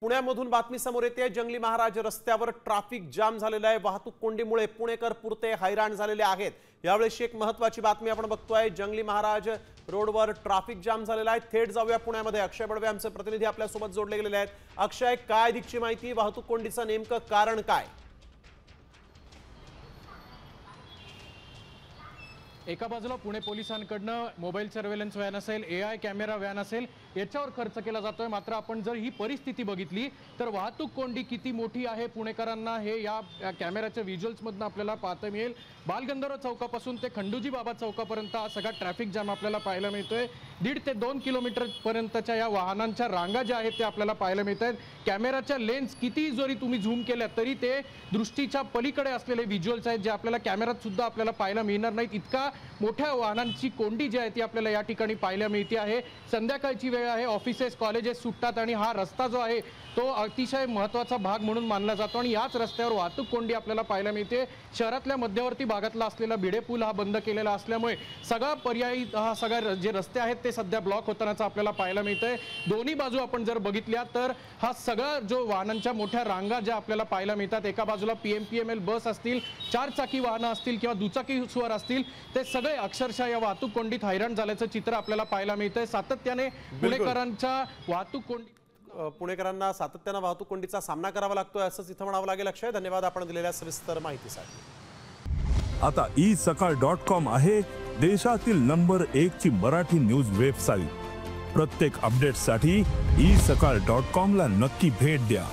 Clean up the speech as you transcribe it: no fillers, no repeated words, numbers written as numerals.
पुण्यामधून बातमी समोर येते। जंगली महाराज रस्त्यावर ट्रॅफिक जाम झालेला आहे। वाहतूक कोंडीमुळे पुणेकर पुरते हैराण झालेले आहेत। यावेळी एक महत्त्वाची बातमी आपण बघतोय। जंगली महाराज रोडवर ट्रॅफिक जाम झालेला आहे। थेट जाऊया पुण्यामध्ये। अक्षय बडवे आमचे प्रतिनिधी आपल्या सोबत जोडले गेलेले आहेत। अक्षय, काय अधिकची माहिती? वाहतूक कोंडीचं नेमकं कारण काय? एका बाजूला पुणे पोलिसांकडनं मोबाईल सर्वेलन्स व्हॅन असेल, AI कॅमेरा व्हॅन असेल, याच्यावर खर्च केला जातोय। मात्र आपण जर ही परिस्थिती बघितली तर वाहतूक कोंडी किती मोठी आहे पुणेकरांना हे या कॅमेराच्या व्हिज्युअल्समधून आपल्याला पाहता मिळेल। बालगंधर्व चौकापासून ते खंडूजी बाबा चौकापर्यंत हा सगळा ट्रॅफिक जाम आपल्याला पाहायला मिळतोय। 1.5 ते 2 किलोमीटर पर्यंतच्या या वाहनांच्या रांगा ज्या आहेत ते आपल्याला पाहायला मिळत आहेत। कॅमेराच्या लेन्स किती जरी तुम्ही झूम केल्या तरी ते दृष्टीच्या पलीकडे असलेले व्हिज्युअल्स आहेत जे आपल्याला कॅमेरात सुद्धा आपल्याला पाहायला मिळणार नाहीत। इतका मोठ्या वाहनांची कोंडी जी आहे ती आपल्याला या ठिकाणी पाहायला मिळते आहे। संध्याकाळची वेळ आहे, ऑफिसेस कॉलेजेस सुटतात आणि हा रस्ता जो आहे तो अतिशय महत्त्वाचा भाग म्हणून मानला जातो आणि याच रस्त्यावर वाहतूक कोंडी आपल्याला पाहायला मिळते। शहरातल्या मध्यवर्ती भागातला असलेला भिडे पूल हा बंद केलेला असल्यामुळे सगळा पर्यायी हा सगळा जे रस्ते आहेत ते सध्या ब्लॉक होतानाचा आपल्याला पाहायला मिळतंय। दोन्ही बाजू आपण जर बघितल्या तर हा सगळा जो वाहनांच्या मोठ्या रांगा ज्या आपल्याला पाहायला मिळतात, एका बाजूला PMPML बस असतील, 4 चाकी वाहनं असतील किंवा दुचाकी स्वर असतील, ते सगळे अक्षरशः या वाहतूक कोंडीत हैराण झाल्याचं चित्र आपल्याला पाहायला मिळतंय। सातत्याने पुणेकरांच्या वाहतूक कोंडी पुणेकरांना सातत्याने वाहतूक कोंडीचा सामना करावा लागतोय असंच इथं म्हणावं लागेल। अक्षय, धन्यवाद आपण दिलेल्या सविस्तर माहितीसाठी। आता isakal.com आहे देशातील नंबर 1 ची मराठी न्यूज वेबसाईट। प्रत्येक अपडेटसाठी isakal.com ला नक्की भेट द्या।